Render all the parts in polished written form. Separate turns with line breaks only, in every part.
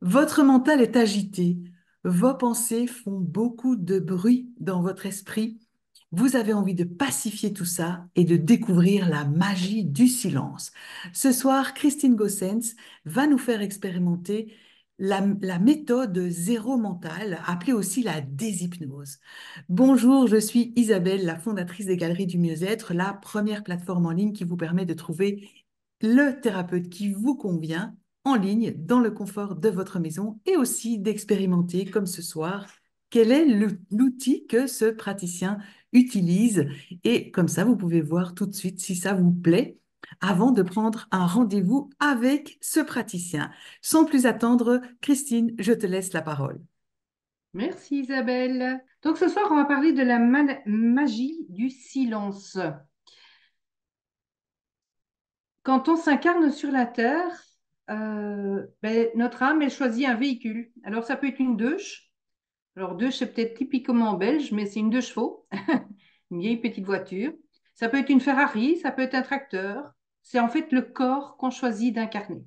Votre mental est agité. Vos pensées font beaucoup de bruit dans votre esprit. Vous avez envie de pacifier tout ça et de découvrir la magie du silence. Ce soir, Christine Gossens va nous faire expérimenter la méthode zéro mental, appelée aussi la déshypnose. Bonjour, je suis Isabelle, la fondatrice des Galeries du Mieux-être, la première plateforme en ligne qui vous permet de trouver le thérapeute qui vous convient en ligne, dans le confort de votre maison et aussi d'expérimenter, comme ce soir, quel est l'outil que ce praticien utilise. Et comme ça, vous pouvez voir tout de suite si ça vous plaît avant de prendre un rendez-vous avec ce praticien. Sans plus attendre, Christine, je te laisse la parole.
Merci Isabelle. Donc ce soir, on va parler de la magie du silence. Quand on s'incarne sur la Terre, notre âme, elle choisit un véhicule. Alors ça peut être une Deutz. Alors Deutz, c'est peut-être typiquement belge, mais c'est une 2 chevaux, une vieille petite voiture. Ça peut être une Ferrari, ça peut être un tracteur. C'est en fait le corps qu'on choisit d'incarner.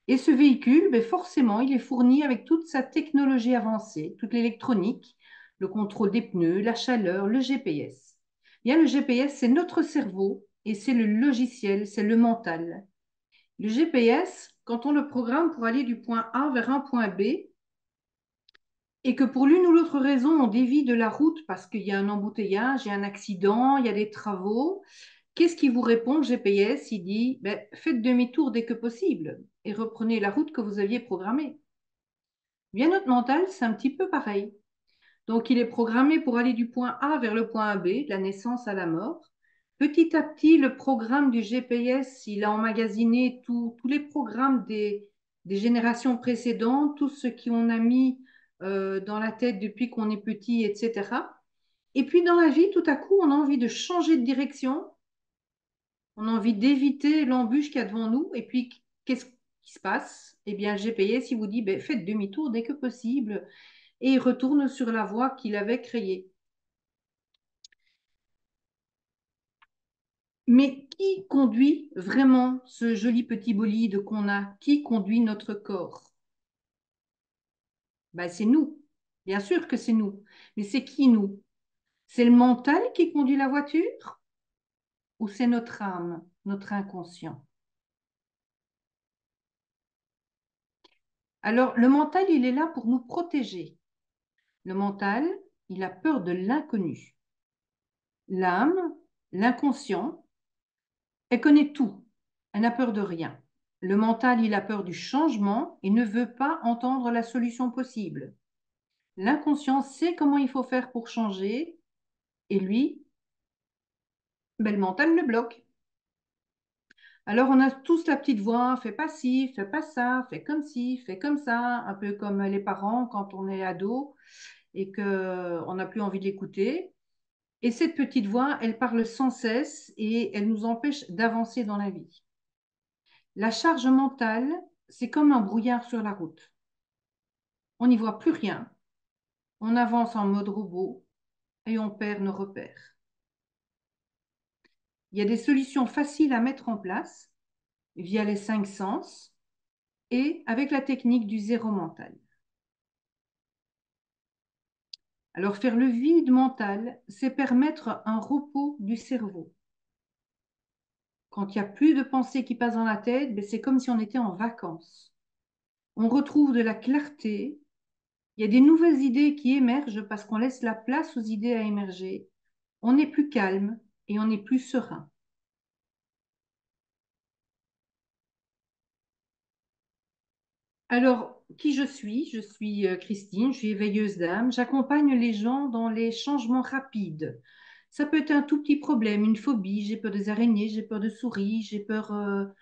Et ce véhicule, forcément, il est fourni avec toute sa technologie avancée, toute l'électronique, le contrôle des pneus, la chaleur, le GPS. Bien, le GPS, c'est notre cerveau et c'est le logiciel, c'est le mental. Le GPS, quand on le programme pour aller du point A vers un point B, et que pour l'une ou l'autre raison, on dévie de la route parce qu'il y a un embouteillage, il y a un accident, il y a des travaux, qu'est-ce qui vous répond, le GPS? Il dit, faites demi-tour dès que possible et reprenez la route que vous aviez programmée. Bien, notre mental, c'est un petit peu pareil. Donc, il est programmé pour aller du point A vers le point B, de la naissance à la mort. Petit à petit, le programme du GPS, il a emmagasiné tous les programmes des générations précédentes, tout ce qu'on a mis dans la tête depuis qu'on est petit, etc. Et puis, dans la vie, tout à coup, on a envie de changer de direction, on a envie d'éviter l'embûche qu'il y a devant nous. Et puis, qu'est-ce qui se passe? Eh bien, le GPS, il vous dit, faites demi-tour dès que possible et il retourne sur la voie qu'il avait créée. Mais qui conduit vraiment ce joli petit bolide qu'on a? Qui conduit notre corps? C'est nous. Bien sûr que c'est nous. Mais c'est qui nous? C'est le mental qui conduit la voiture ou c'est notre âme, notre inconscient? Alors, le mental, il est là pour nous protéger. Le mental, il a peur de l'inconnu. L'âme, l'inconscient, elle connaît tout. Elle n'a peur de rien. Le mental, il a peur du changement et ne veut pas entendre la solution possible. L'inconscient sait comment il faut faire pour changer et lui, le mental le bloque. Alors on a tous la petite voix, fais pas ci, fais pas ça, fais comme ci, fais comme ça, un peu comme les parents quand on est ado et qu'on n'a plus envie de l'écouter. Et cette petite voix, elle parle sans cesse et elle nous empêche d'avancer dans la vie. La charge mentale, c'est comme un brouillard sur la route. On n'y voit plus rien, on avance en mode robot et on perd nos repères. Il y a des solutions faciles à mettre en place via les 5 sens et avec la technique du zéro mental. Alors faire le vide mental, c'est permettre un repos du cerveau. Quand il n'y a plus de pensées qui passent dans la tête, c'est comme si on était en vacances. On retrouve de la clarté, il y a des nouvelles idées qui émergent parce qu'on laisse la place aux idées à émerger. On est plus calme et on est plus serein. Alors, qui je suis? Je suis Christine, je suis éveilleuse d'âme. J'accompagne les gens dans les changements rapides. Ça peut être un tout petit problème, une phobie, j'ai peur des araignées, j'ai peur de souris, j'ai peur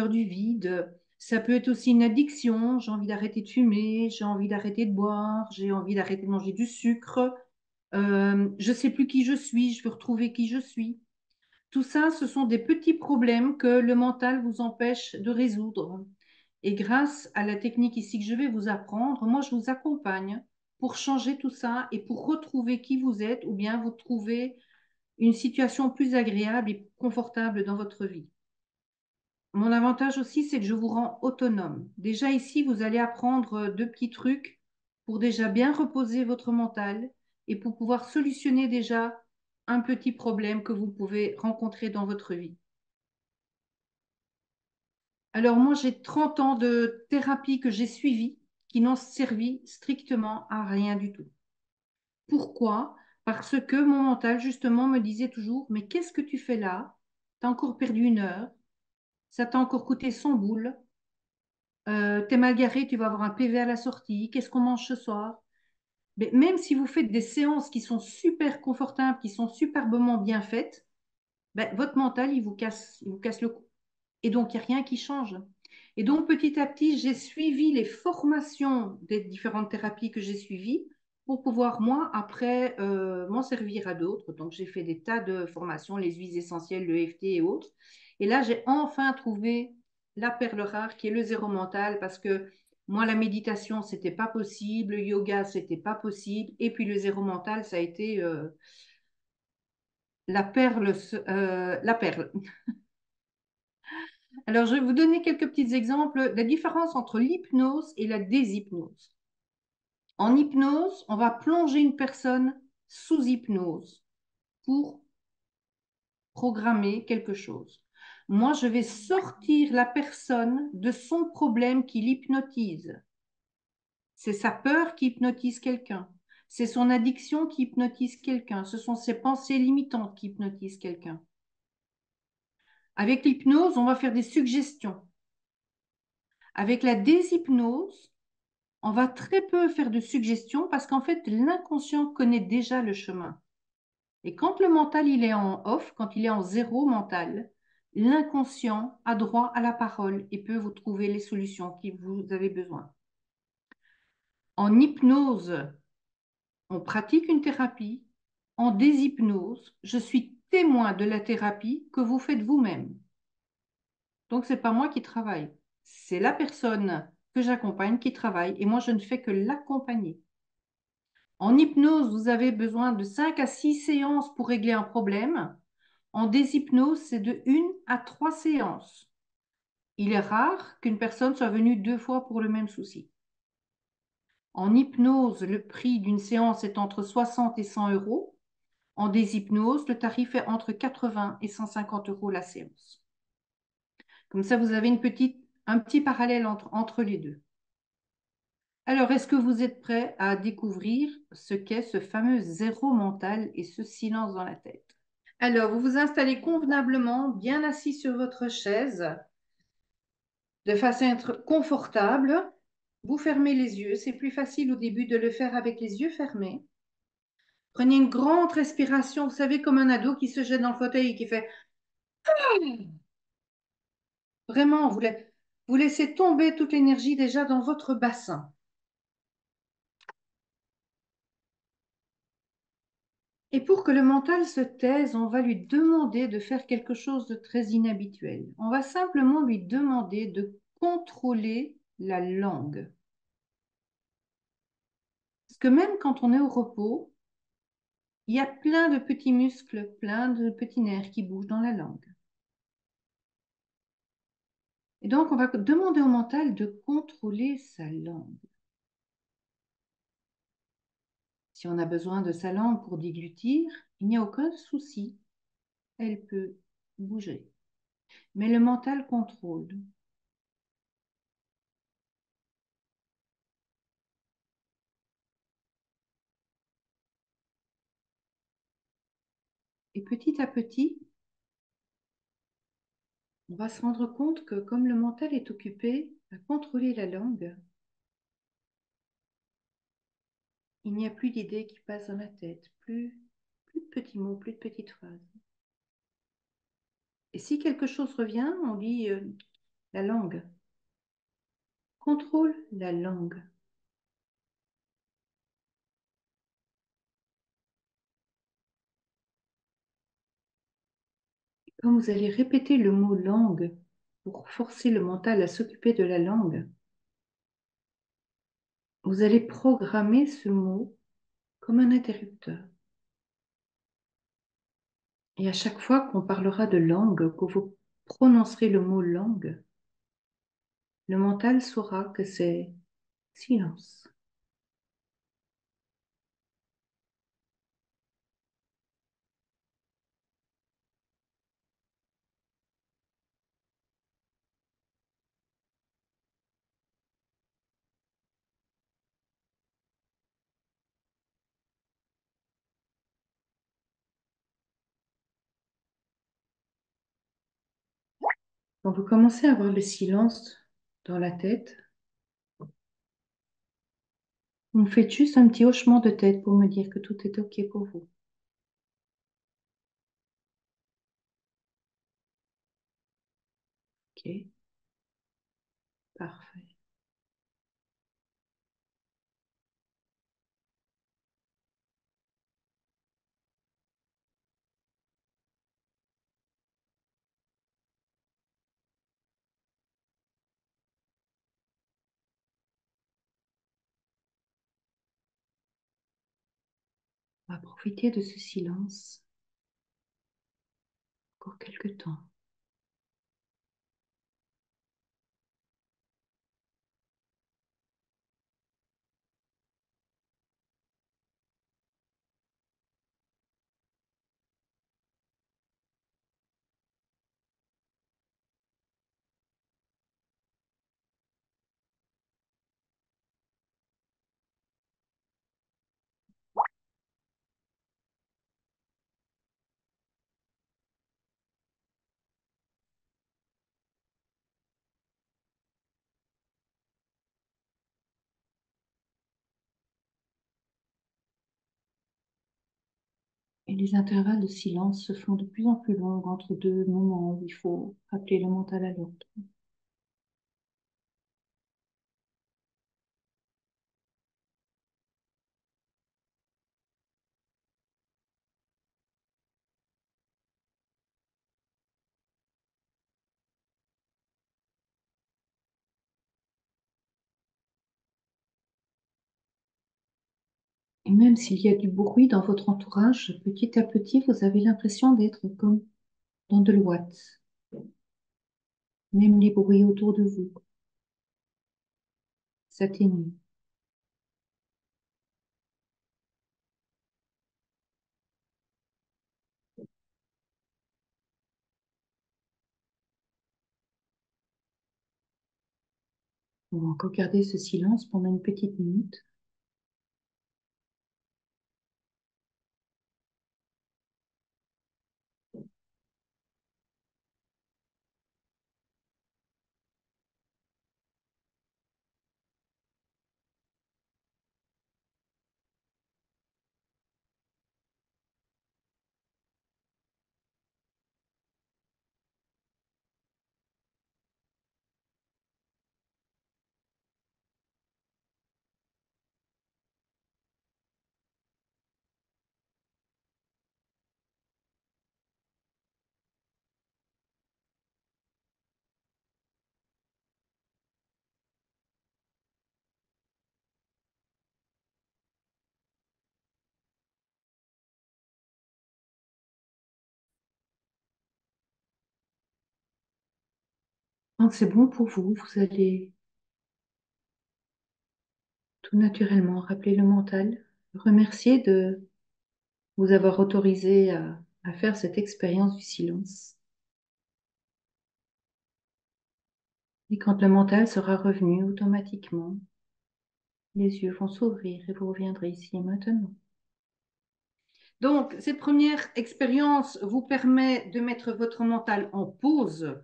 du vide. Ça peut être aussi une addiction, j'ai envie d'arrêter de fumer, j'ai envie d'arrêter de boire, j'ai envie d'arrêter de manger du sucre. Je ne sais plus qui je suis, je veux retrouver qui je suis. Tout ça, ce sont des petits problèmes que le mental vous empêche de résoudre. Et grâce à la technique ici que je vais vous apprendre, moi, je vous accompagne pour changer tout ça et pour retrouver qui vous êtes ou bien vous trouver une situation plus agréable et confortable dans votre vie. Mon avantage aussi, c'est que je vous rends autonome. Déjà ici, vous allez apprendre deux petits trucs pour déjà bien reposer votre mental et pour pouvoir solutionner déjà un petit problème que vous pouvez rencontrer dans votre vie. Alors moi, j'ai 30 ans de thérapie que j'ai suivie qui n'ont servi strictement à rien du tout. Pourquoi? Parce que mon mental, justement, me disait toujours, mais qu'est-ce que tu fais là? Tu as encore perdu 1 heure, ça t'a encore coûté 100 boules, t'es mal garé, tu vas avoir un PV à la sortie, qu'est-ce qu'on mange ce soir? Mais même si vous faites des séances qui sont super confortables, qui sont superbement bien faites, ben, votre mental, il vous casse le cou. Et donc, il n'y a rien qui change. Et donc, petit à petit, j'ai suivi les formations des différentes thérapies que j'ai suivies pour pouvoir, moi, après, m'en servir à d'autres. Donc, j'ai fait des tas de formations, les huiles essentielles, le EFT et autres. Et là, j'ai enfin trouvé la perle rare qui est le zéro mental parce que moi, la méditation, c'était pas possible, le yoga, c'était pas possible. Et puis, le zéro mental, ça a été la perle. Alors, je vais vous donner quelques petits exemples. La différence entre l'hypnose et la déshypnose. En hypnose, on va plonger une personne sous hypnose pour programmer quelque chose. Moi, je vais sortir la personne de son problème qui l'hypnotise. C'est sa peur qui hypnotise quelqu'un. C'est son addiction qui hypnotise quelqu'un. Ce sont ses pensées limitantes qui hypnotisent quelqu'un. Avec l'hypnose, on va faire des suggestions. Avec la déshypnose, on va très peu faire de suggestions parce qu'en fait, l'inconscient connaît déjà le chemin. Et quand le mental, il est en off, quand il est en zéro mental, l'inconscient a droit à la parole et peut vous trouver les solutions que vous avez besoin. En hypnose, on pratique une thérapie. En déshypnose, je suis témoin de la thérapie que vous faites vous-même. Donc, ce n'est pas moi qui travaille. C'est la personne que j'accompagne qui travaille et moi, je ne fais que l'accompagner. En hypnose, vous avez besoin de 5 à 6 séances pour régler un problème. En déshypnose, c'est de 1 à 3 séances. Il est rare qu'une personne soit venue 2 fois pour le même souci. En hypnose, le prix d'une séance est entre 60 et 100 euros. En déshypnose, le tarif est entre 80 et 150 euros la séance. Comme ça, vous avez un petit parallèle entre les deux. Alors, est-ce que vous êtes prêt à découvrir ce qu'est ce fameux zéro mental et ce silence dans la tête? Alors, vous vous installez convenablement, bien assis sur votre chaise, de façon à être confortable. Vous fermez les yeux. C'est plus facile au début de le faire avec les yeux fermés. Prenez une grande respiration, vous savez, comme un ado qui se jette dans le fauteuil et qui fait vraiment, vous laissez tomber toute l'énergie déjà dans votre bassin. Et pour que le mental se taise, on va lui demander de faire quelque chose de très inhabituel. On va simplement lui demander de contrôler la langue. Parce que même quand on est au repos, il y a plein de petits muscles, plein de petits nerfs qui bougent dans la langue. Et donc, on va demander au mental de contrôler sa langue. Si on a besoin de sa langue pour déglutir, il n'y a aucun souci. Elle peut bouger. Mais le mental contrôle. Et petit à petit, on va se rendre compte que comme le mental est occupé à contrôler la langue, il n'y a plus d'idées qui passent dans la tête, plus de petits mots, plus de petites phrases. Et si quelque chose revient, on dit la langue. Contrôle la langue. Quand vous allez répéter le mot langue pour forcer le mental à s'occuper de la langue, vous allez programmer ce mot comme un interrupteur. Et à chaque fois qu'on parlera de langue, que vous prononcerez le mot langue, le mental saura que c'est silence. Quand vous commencez à avoir le silence dans la tête, vous me faites juste un petit hochement de tête pour me dire que tout est OK pour vous. OK, parfait. On va profiter de ce silence encore quelques temps. Et les intervalles de silence se font de plus en plus longs entre deux moments où il faut rappeler le mental à l'ordre. Et même s'il y a du bruit dans votre entourage, petit à petit, vous avez l'impression d'être comme dans de l'ouate. Même les bruits autour de vous s'atténuent. On va encore garder ce silence pendant une petite minute. Quand c'est bon pour vous, vous allez tout naturellement rappeler le mental, remercier de vous avoir autorisé à faire cette expérience du silence. Et quand le mental sera revenu automatiquement, les yeux vont s'ouvrir et vous reviendrez ici et maintenant. Donc, cette première expérience vous permet de mettre votre mental en pause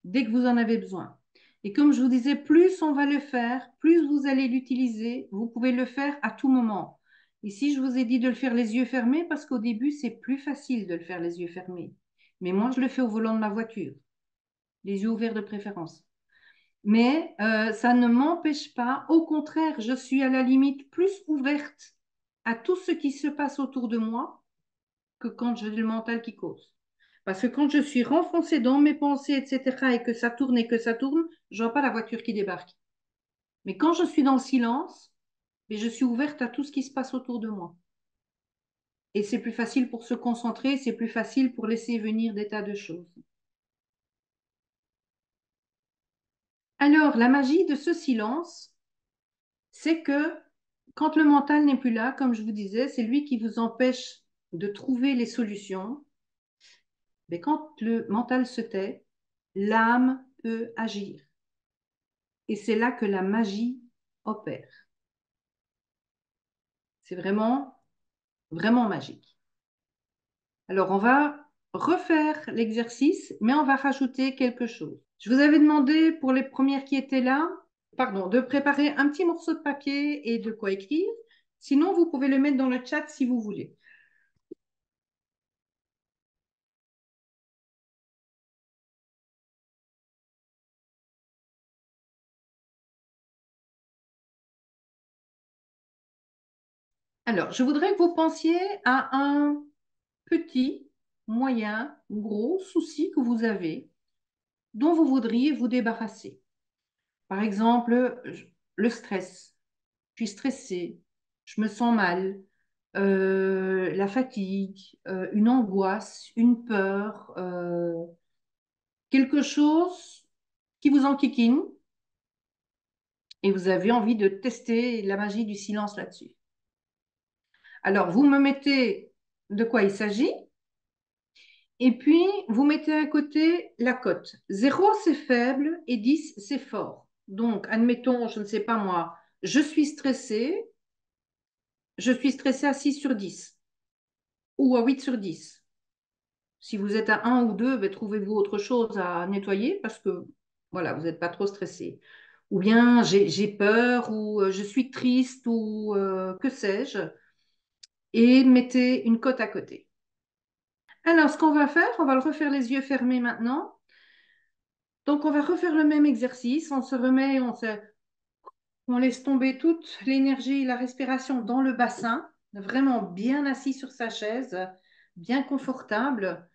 dès que vous en avez besoin. Et comme je vous disais, plus on va le faire, plus vous allez l'utiliser. Vous pouvez le faire à tout moment. Ici, je vous ai dit de le faire les yeux fermés parce qu'au début, c'est plus facile de le faire les yeux fermés. Mais moi, je le fais au volant de ma voiture, les yeux ouverts de préférence. Mais ça ne m'empêche pas, au contraire, je suis à la limite plus ouverte à tout ce qui se passe autour de moi que quand j'ai le mental qui cause. Parce que quand je suis renfoncée dans mes pensées, etc., et que ça tourne, je vois pas la voiture qui débarque. Mais quand je suis dans le silence, et je suis ouverte à tout ce qui se passe autour de moi. Et c'est plus facile pour se concentrer, c'est plus facile pour laisser venir des tas de choses. Alors, la magie de ce silence, c'est que quand le mental n'est plus là, comme je vous disais, c'est lui qui vous empêche de trouver les solutions. Mais quand le mental se tait, l'âme peut agir. Et c'est là que la magie opère. C'est vraiment, vraiment magique. Alors, on va refaire l'exercice, mais on va rajouter quelque chose. Je vous avais demandé pour les premières qui étaient là, pardon, de préparer un petit morceau de papier et de quoi écrire. Sinon, vous pouvez le mettre dans le chat si vous voulez. Alors, je voudrais que vous pensiez à un petit, moyen, gros souci que vous avez dont vous voudriez vous débarrasser. Par exemple, le stress. Je suis stressée, je me sens mal, la fatigue, une angoisse, une peur, quelque chose qui vous enquiquine et vous avez envie de tester la magie du silence là-dessus. Alors, vous me mettez de quoi il s'agit et puis vous mettez à côté la cote. 0, c'est faible et 10, c'est fort. Donc, admettons, je ne sais pas moi, je suis stressée à 6 sur 10 ou à 8 sur 10. Si vous êtes à un ou 2, ben, trouvez-vous autre chose à nettoyer parce que voilà, vous n'êtes pas trop stressé. Ou bien j'ai peur ou je suis triste ou que sais-je, et mettez une cote à côté. Alors, ce qu'on va faire, on va le refaire les yeux fermés maintenant. Donc, on va refaire le même exercice. On se remet, on laisse tomber toute l'énergie, la respiration dans le bassin, vraiment bien assis sur sa chaise, bien confortable.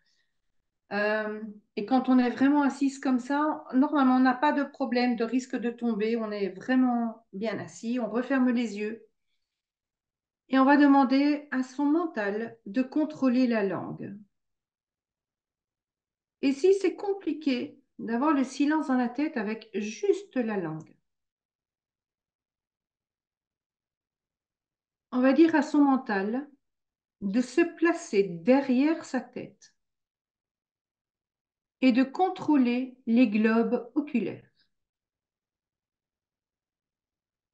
Euh, et quand on est vraiment assise comme ça, normalement, on n'a pas de problème, de risque de tomber. On est vraiment bien assis. On referme les yeux et on va demander à son mental de contrôler la langue. Et si c'est compliqué d'avoir le silence dans la tête avec juste la langue, on va dire à son mental de se placer derrière sa tête et de contrôler les globes oculaires.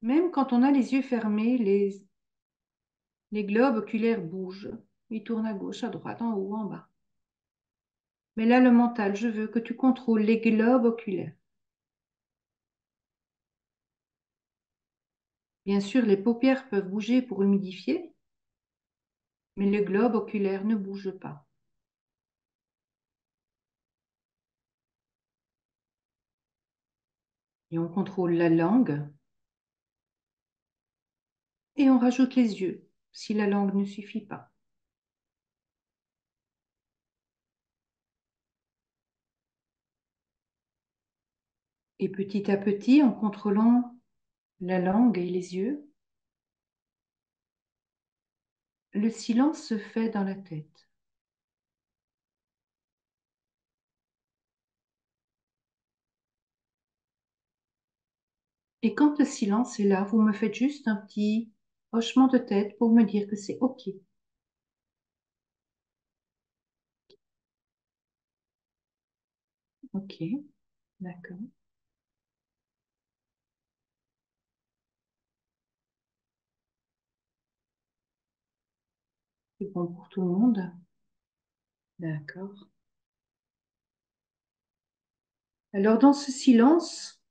Même quand on a les yeux fermés, les globes oculaires bougent. Ils tournent à gauche, à droite, en haut, en bas. Mais là, le mental, je veux que tu contrôles les globes oculaires. Bien sûr, les paupières peuvent bouger pour humidifier, mais le globe oculaire ne bouge pas. Et on contrôle la langue et on rajoute les yeux si la langue ne suffit pas. Et petit à petit, en contrôlant la langue et les yeux, le silence se fait dans la tête. Et quand le silence est là, vous me faites juste un petit hochement de tête pour me dire que c'est OK. OK, d'accord. C'est bon pour tout le monde? D'accord. Alors, dans ce silence,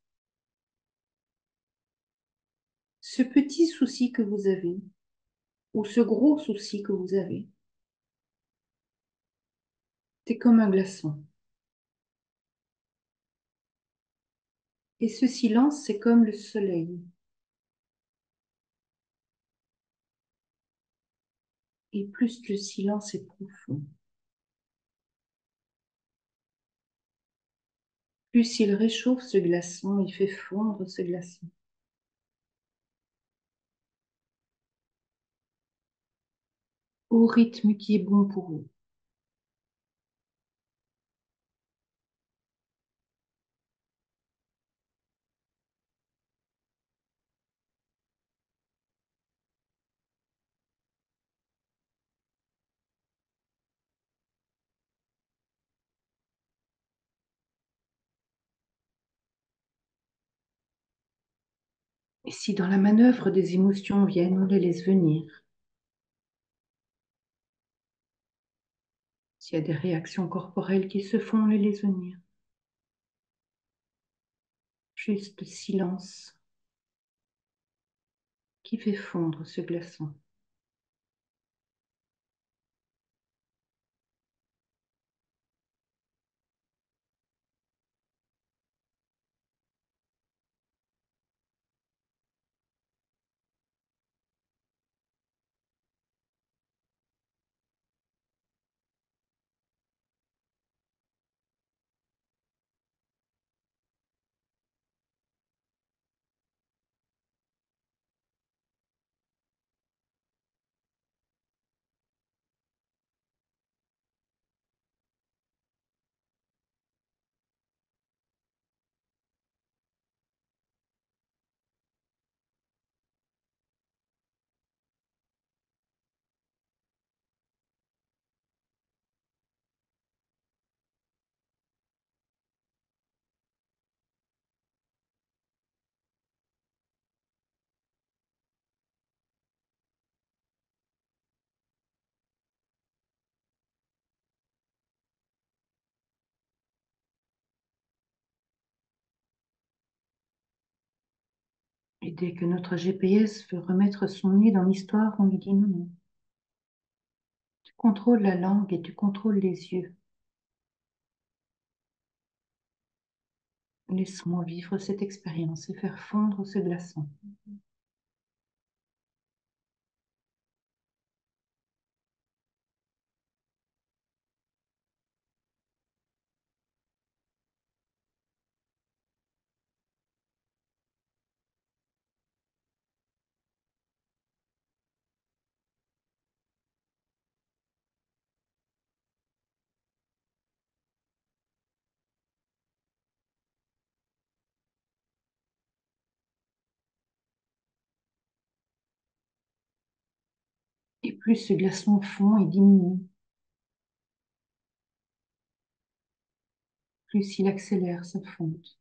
ce petit souci que vous avez, ou ce gros souci que vous avez, c'est comme un glaçon. Et ce silence, c'est comme le soleil. Et plus le silence est profond, plus il réchauffe ce glaçon, il fait fondre ce glaçon. Au rythme qui est bon pour vous. Et si dans la manœuvre des émotions viennent, on les laisse venir. S'il y a des réactions corporelles qui se font, on les laisse venir. Juste silence qui fait fondre ce glaçon. Et dès que notre GPS veut remettre son nez dans l'histoire, on lui dit non, non. Tu contrôles la langue et tu contrôles les yeux. Laisse-moi vivre cette expérience et faire fondre ce glaçon. Et plus ce glaçon fond et diminue, plus il accélère sa fonte,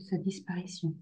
sa disparition.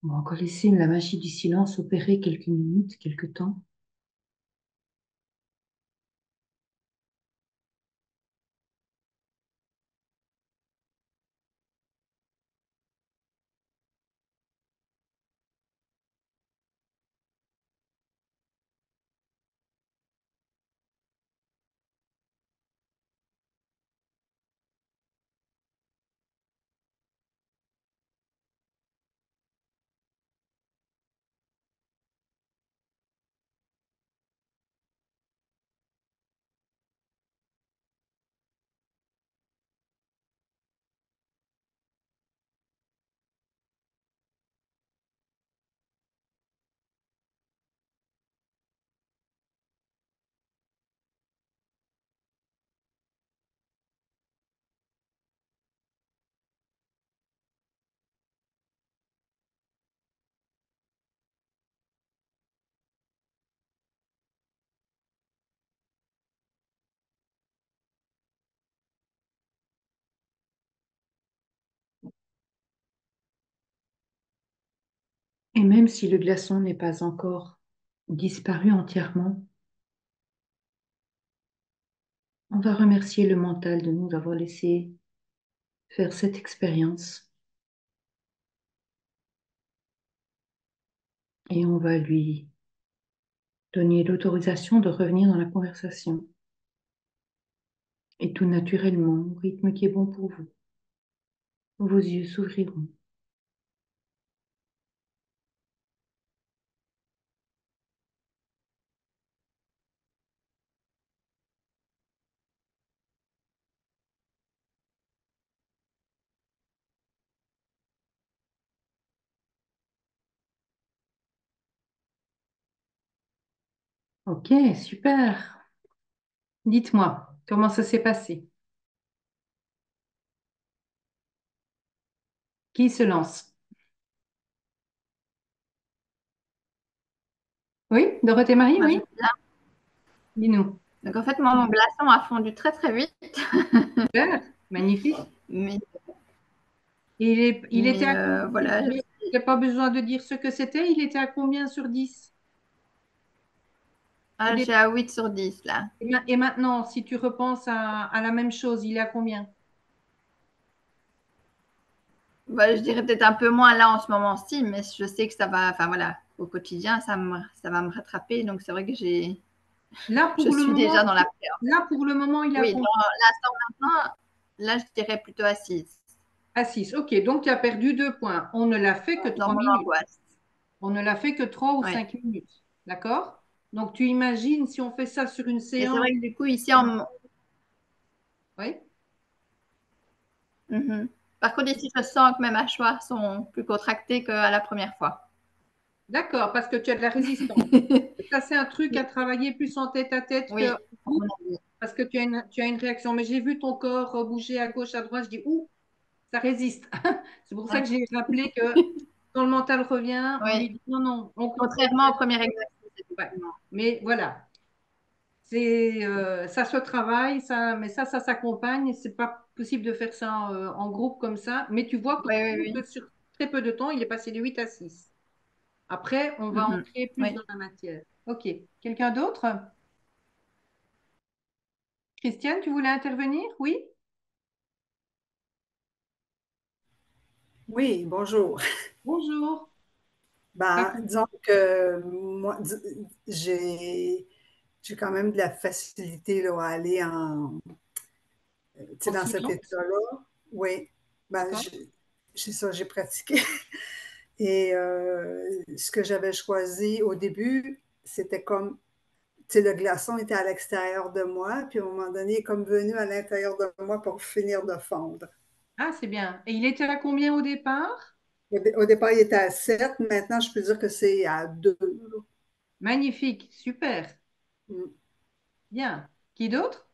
On va encore laisser la magie du silence opérer quelques minutes, quelques temps. Et même si le glaçon n'est pas encore disparu entièrement, on va remercier le mental de nous avoir laissé faire cette expérience et on va lui donner l'autorisation de revenir dans la conversation et tout naturellement, au rythme qui est bon pour vous. Vos yeux s'ouvriront. Ok, super. Dites-moi, comment ça s'est passé? Qui se lance? Oui, Dorothée Marie,
Moi, je
oui?
veux bien.
Dis-nous.
Donc, en fait, moi, mon glaçon a fondu très, très vite.
Super, magnifique.
Mais,
Et il était
mais
à combien?
voilà,
Je n'ai pas besoin de dire ce que c'était. Il était à combien sur 10 au
j'ai
départ?
à 8 sur 10 là.
Et maintenant, si tu repenses à la même chose, il est à combien?
Bah, je dirais peut-être un peu moins là en ce moment-ci, mais je sais que ça va, enfin voilà, au quotidien, ça va me rattraper. Donc, c'est vrai que
Là,
je
pour le
suis déjà
moment,
dans la paix.
là, pour le moment, il est à
Oui,
combien?
dans l'instant maintenant, là, je dirais plutôt à 6
À 6. Ok, donc tu as perdu 2 points. On ne l'a fait que
dans
3
mon
minutes.
angoisse.
On ne l'a fait que 3 ou
Ouais.
5 minutes. D'accord? Donc tu imagines si on fait ça sur une
Et c'est
séance.
vrai que du coup, ici,
Oui?
Mhm. Par contre, ici, je sens que mes mâchoires sont plus contractées qu'à la première fois.
D'accord, parce que tu as de la résistance. Ça, c'est un truc à travailler plus en tête à tête que
Oui,
en
à mon
groupe,
avis.
parce que tu as une réaction. Mais j'ai vu ton corps bouger à gauche, à droite. Je dis, ouh, ça résiste. C'est pour ça
Ouais.
que j'ai rappelé que quand le mental revient, on lui
Oui.
dit, non, non, on contrôle.
Contrairement au premier exercice,
Ouais.
effectivement.
Mais voilà. Ça se travaille, mais ça s'accompagne. C'est pas possible de faire ça en groupe comme ça. Mais tu vois
Oui, oui, oui.
que sur très peu de temps, il est passé de 8 à 6. Après, on va
Mhm.
entrer plus
Oui.
dans la matière. OK. Quelqu'un d'autre? Christiane, tu voulais intervenir? Oui?
Oui, bonjour.
Bonjour.
Ben,
Raconte.
disons que moi, j'ai quand même de la facilité là, à aller tu sais,
En
dans cet
silence?
état-là. Oui, ben,
D'accord.
c'est ça, j'ai pratiqué. Et ce que j'avais choisi au début, c'était comme, tu sais, le glaçon était à l'extérieur de moi, puis à un moment donné, il est comme venu à l'intérieur de moi pour finir de fondre.
Ah, c'est bien. Et il était à combien au départ?
Au départ, il était à 7. Maintenant, je peux dire que c'est à 2.
Magnifique. Super. Bien. Qui d'autre?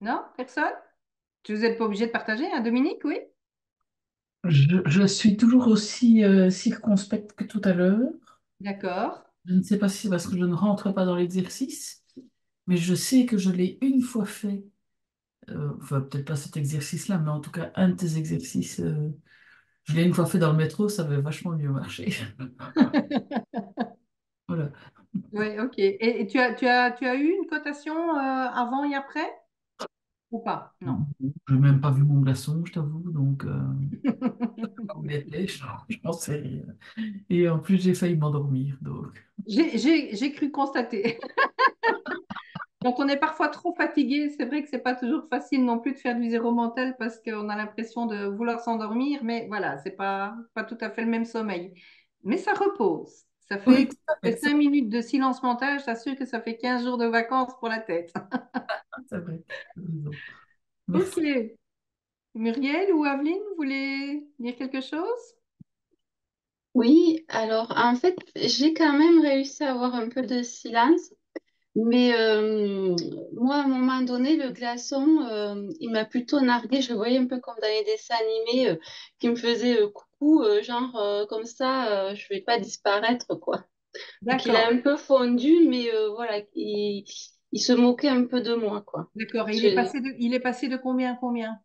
Non? Personne? Tu n'êtes pas obligé de partager, hein, Dominique? Oui?
Je suis toujours aussi circonspecte que tout à l'heure.
D'accord.
Je ne sais pas si c'est parce que je ne rentre pas dans l'exercice, mais je sais que je l'ai une fois fait. Enfin, peut-être pas cet exercice-là, mais en tout cas, un de tes exercices. Je l'ai une fois fait dans le métro, ça avait vachement mieux marché. Voilà.
Oui, ok. Et tu as eu une cotation avant et après ou pas? Non.
Je n'ai même pas vu mon glaçon, je t'avoue, donc où il était, je n'en sais rien. Et en plus, j'ai failli m'endormir, donc.
J'ai cru constater. Quand on est parfois trop fatigué, c'est vrai que c'est pas toujours facile non plus de faire du zéro mental parce qu'on a l'impression de vouloir s'endormir, mais voilà, c'est pas tout à fait le même sommeil. Mais ça repose.
Oui, tout à
Ça
fait,
fait 5 minutes de silence mental, je t'assure que ça fait 15 jours de vacances pour la tête.
c'est vrai. Tu as raison.
Ok.
Merci.
Muriel ou Aveline, vous voulez dire quelque chose?
Oui, alors en fait, j'ai quand même réussi à avoir un peu de silence, mais moi, à un moment donné, le glaçon, il m'a plutôt nargué. Je le voyais un peu comme dans les dessins animés qui me faisait coucou, genre comme ça, je vais pas disparaître, quoi. Donc il a
D'accord,
un peu fondu, mais voilà, il se moquait un peu de moi, quoi.
d'accord. Et
Je,
il est passé de combien à combien?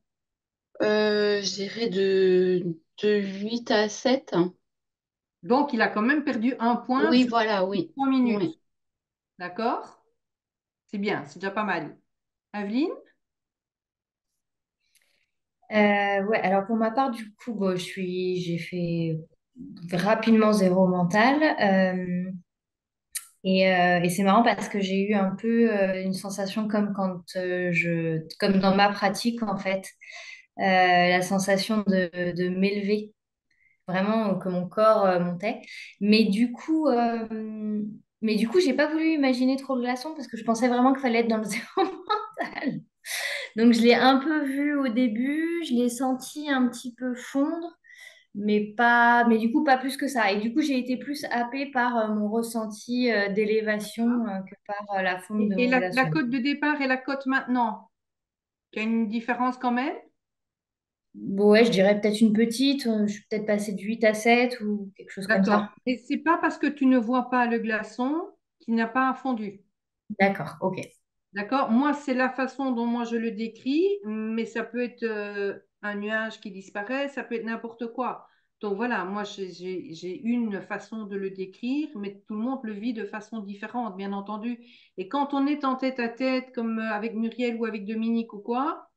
je dirais de 8 à 7.
Donc, il a quand même perdu 1 point
Oui,
sur
voilà, oui.
3 minutes.
Oui.
D'accord? C'est bien, c'est déjà pas mal. Aveline?
Ouais, alors pour ma part, du coup, bon, j'ai fait rapidement zéro mental. Et c'est marrant parce que j'ai eu un peu une sensation comme comme dans ma pratique en fait, la sensation de m'élever, vraiment que mon corps montait. Mais du coup, euh, mais du coup, j'ai pas voulu imaginer trop de glaçons parce que je pensais vraiment qu'il fallait être dans le zéro mental. Donc je l'ai un peu vu au début, je l'ai senti un petit peu fondre. mais du coup, pas plus que ça. Et du coup, j'ai été plus happée par mon ressenti d'élévation que par la fonte de
Et
mon
la
glaçon.
cote de départ et la cote maintenant, il y a une différence quand même?
Bon, ouais, je dirais peut-être une petite, je suis peut-être passée de 8 à 7 ou quelque chose comme ça.
D'accord. Et c'est pas parce que tu ne vois pas le glaçon qu'il n'a pas fondu.
D'accord, ok.
D'accord? Moi, c'est la façon dont moi je le décris, mais ça peut être un nuage qui disparaît, ça peut être n'importe quoi. Donc voilà, moi j'ai une façon de le décrire, mais tout le monde le vit de façon différente, bien entendu. Et quand on est en tête à tête, comme avec Muriel ou avec Dominique ou quoi,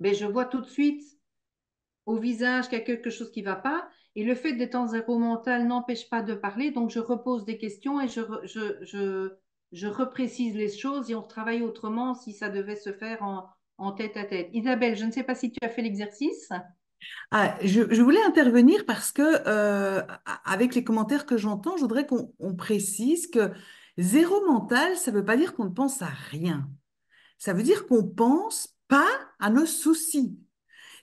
ben, je vois tout de suite au visage qu'il y a quelque chose qui ne va pas. Et le fait d'être en zéro mental n'empêche pas de parler. Donc, je repose des questions et je reprécise les choses et on travaille autrement si ça devait se faire en tête à tête. Isabelle, je ne sais pas si tu as fait l'exercice.
Ah, je voulais intervenir parce que, avec les commentaires que j'entends, je voudrais qu'on précise que zéro mental, ça ne veut pas dire qu'on ne pense à rien. Ça veut dire qu'on pense pas à nos soucis.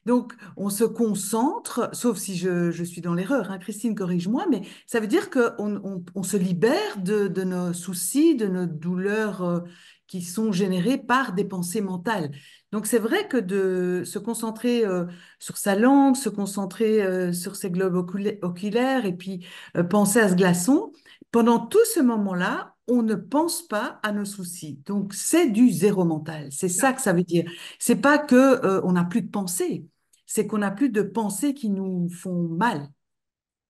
Donc, on se concentre, sauf si je suis dans l'erreur, hein, Christine, corrige-moi, mais ça veut dire qu'on se libère de nos soucis, de nos douleurs qui sont générées par des pensées mentales. Donc, c'est vrai que de se concentrer sur sa langue, se concentrer sur ses globes oculaires et puis penser à ce glaçon, pendant tout ce moment-là, on ne pense pas à nos soucis. Donc, c'est du zéro mental. C'est ça que ça veut dire. C'est pas que on n'a plus de pensée, c'est qu'on n'a plus de pensées qui nous font mal.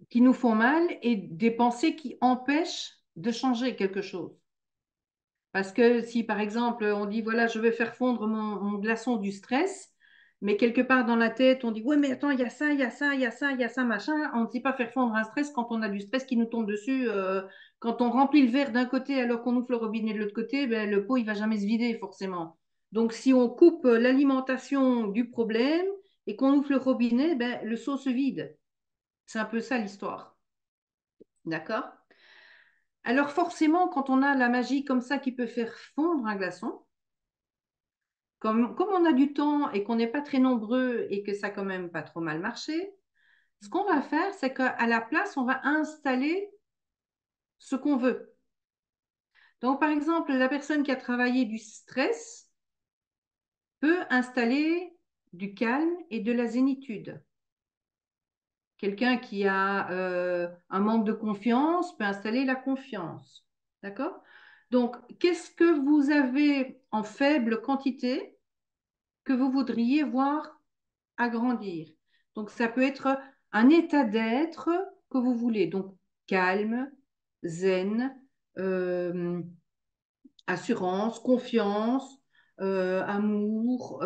Qui nous font mal et des pensées qui empêchent de changer quelque chose. Parce que si, par exemple, on dit, voilà, je vais faire fondre mon glaçon du stress, mais quelque part dans la tête, on dit, ouais, mais attends, il y a ça, il y a ça, il y a ça, il y a ça, machin. On ne sait pas faire fondre un stress quand on a du stress qui nous tombe dessus. Quand on remplit le verre d'un côté alors qu'on ouvre le robinet de l'autre côté, ben, le pot, il va jamais se vider, forcément. Donc, si on coupe l'alimentation du problème et qu'on ouvre le robinet, ben, le seau se vide. C'est un peu ça l'histoire. D'accord? Alors, forcément, quand on a la magie comme ça qui peut faire fondre un glaçon, comme on a du temps et qu'on n'est pas très nombreux et que ça a quand même pas trop mal marché, ce qu'on va faire, c'est qu'à la place, on va installer ce qu'on veut. Donc, par exemple, la personne qui a travaillé du stress peut installer du calme et de la zénitude. Quelqu'un qui a un manque de confiance peut installer la confiance. D'accord? Donc, qu'est-ce que vous avez en faible quantité que vous voudriez voir agrandir? Donc, ça peut être un état d'être que vous voulez. Donc, calme, zen, euh, assurance, confiance, amour,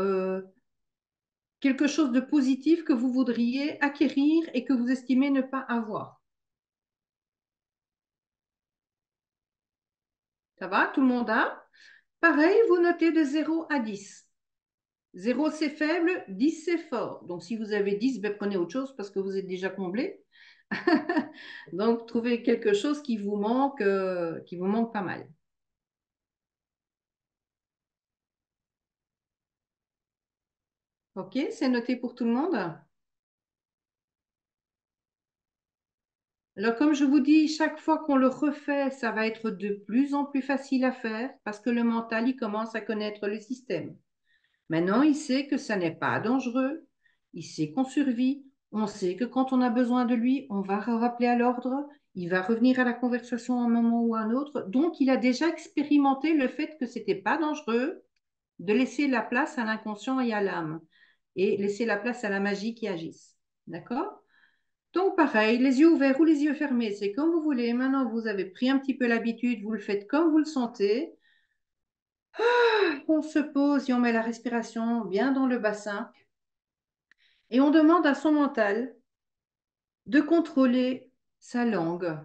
quelque chose de positif que vous voudriez acquérir et que vous estimez ne pas avoir. Ça va? Tout le monde a? Pareil, vous notez de 0 à 10. 0 c'est faible, 10 c'est fort. Donc si vous avez 10, ben, prenez autre chose parce que vous êtes déjà comblé. Donc trouvez quelque chose qui vous manque pas mal. Ok, c'est noté pour tout le monde. Alors comme je vous dis, chaque fois qu'on le refait, ça va être de plus en plus facile à faire parce que le mental, il commence à connaître le système. Maintenant, il sait que ça n'est pas dangereux. Il sait qu'on survit. On sait que quand on a besoin de lui, on va rappeler à l'ordre. Il va revenir à la conversation à un moment ou à un autre. Donc, il a déjà expérimenté le fait que c'était pas dangereux de laisser la place à l'inconscient et à l'âme et laisser la place à la magie qui agisse. D'accord? Donc, pareil, les yeux ouverts ou les yeux fermés, c'est comme vous voulez. Maintenant, vous avez pris un petit peu l'habitude, vous le faites comme vous le sentez. On se pose et on met la respiration bien dans le bassin. Et on demande à son mental de contrôler sa langue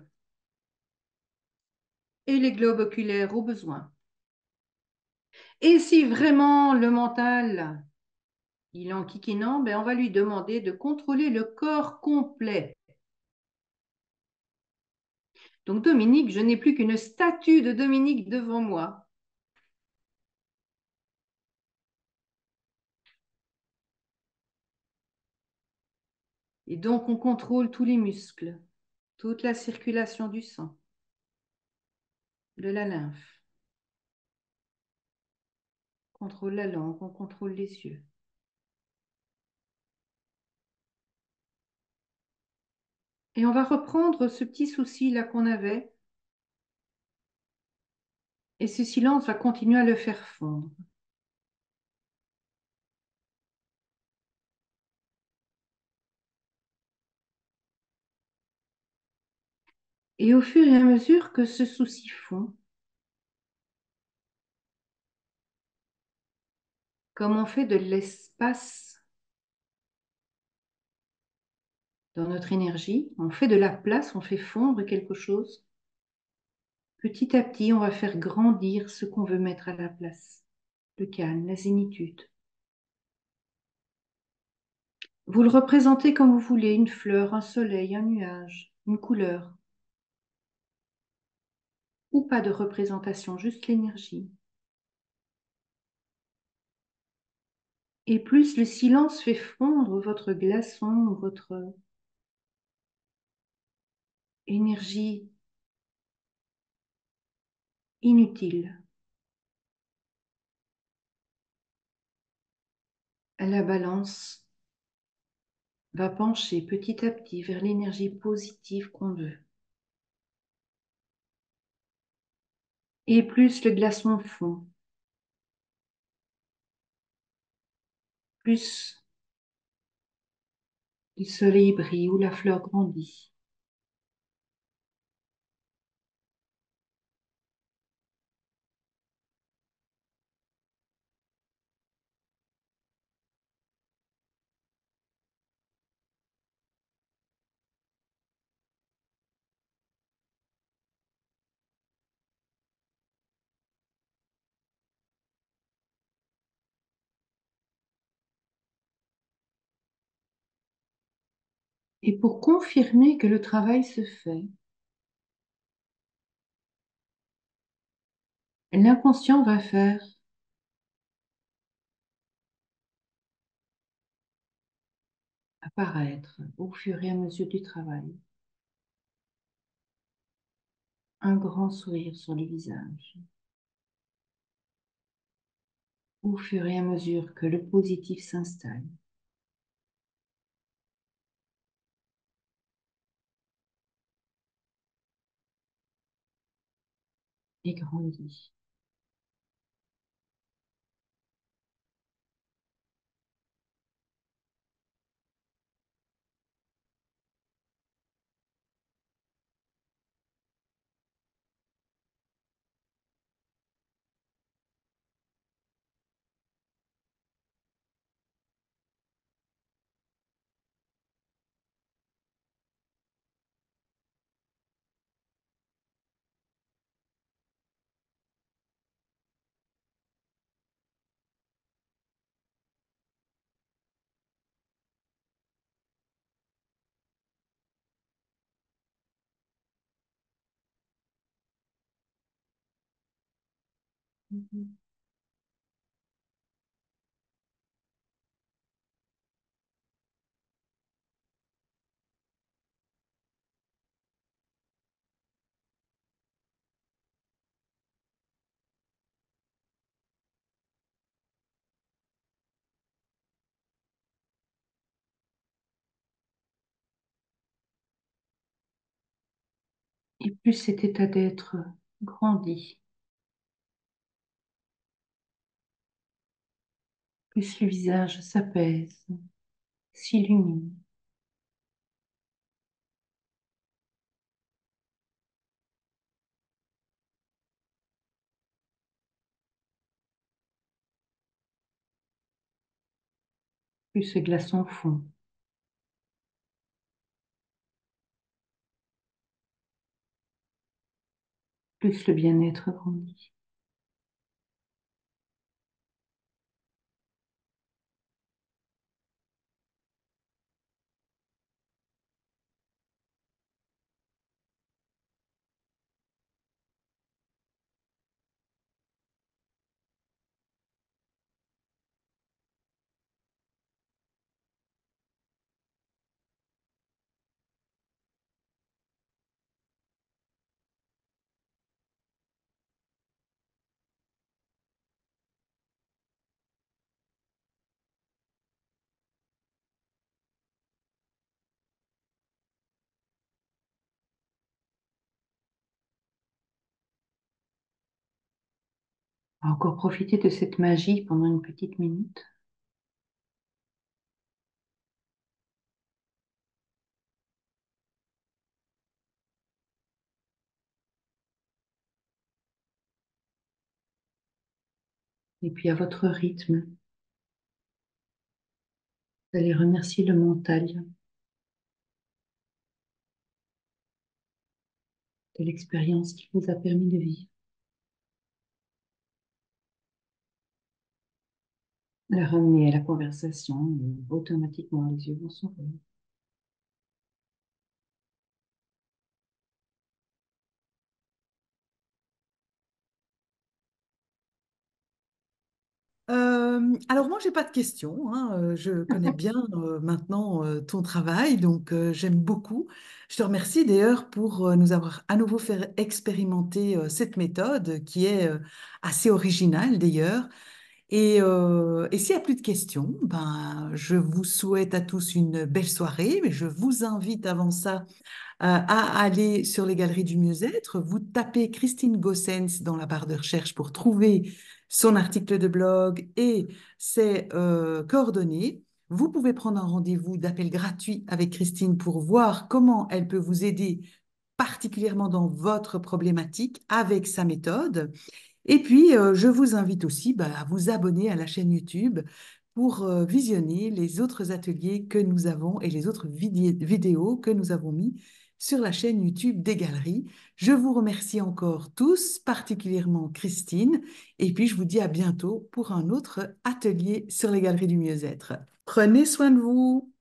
et les globes oculaires au besoin. Et si vraiment le mental, il est en kikinant, ben on va lui demander de contrôler le corps complet. Donc Dominique, je n'ai plus qu'une statue de Dominique devant moi. Et donc, on contrôle tous les muscles, toute la circulation du sang, de la lymphe. On contrôle la langue, on contrôle les yeux. Et on va reprendre ce petit souci-là qu'on avait. Et ce silence va continuer à le faire fondre. Et au fur et à mesure que ce souci fond, comme on fait de l'espace dans notre énergie, on fait de la place, on fait fondre quelque chose, petit à petit, on va faire grandir ce qu'on veut mettre à la place. Le calme, la zénitude. Vous le représentez comme vous voulez, une fleur, un soleil, un nuage, une couleur. Ou pas de représentation, juste l'énergie. Et plus le silence fait fondre votre glaçon, votre énergie inutile, la balance va pencher petit à petit vers l'énergie positive qu'on veut. Et plus le glaçon fond, plus le soleil brille ou la fleur grandit. Et pour confirmer que le travail se fait, l'inconscient va faire apparaître au fur et à mesure du travail un grand sourire sur le visage, au fur et à mesure que le positif s'installe. Et grandit. Et plus cet état d'être grandit, plus le visage s'apaise, s'illumine. Plus ce glaçon fond. Plus le bien-être grandit. On va encore profiter de cette magie pendant une petite minute. Et puis à votre rythme, vous allez remercier le mental de l'expérience qui vous a permis de vivre. La ramener à la conversation et automatiquement les yeux vont s'ouvrir.
Alors moi, j'ai pas de questions, hein. Je connais bien maintenant ton travail, donc j'aime beaucoup. Je te remercie d'ailleurs pour nous avoir à nouveau fait expérimenter cette méthode qui est assez originale d'ailleurs. Et s'il n'y a plus de questions, ben, je vous souhaite à tous une belle soirée, mais je vous invite avant ça à aller sur les galeries du mieux-être. Vous tapez Christine Gossens dans la barre de recherche pour trouver son article de blog et ses coordonnées. Vous pouvez prendre un rendez-vous d'appel gratuit avec Christine pour voir comment elle peut vous aider particulièrement dans votre problématique avec sa méthode. Et puis, je vous invite aussi à vous abonner à la chaîne YouTube pour visionner les autres ateliers que nous avons et les autres vidéos que nous avons mis sur la chaîne YouTube des Galeries. Je vous remercie encore tous, particulièrement Christine, et puis je vous dis à bientôt pour un autre atelier sur les Galeries du Mieux-être. Prenez soin de vous.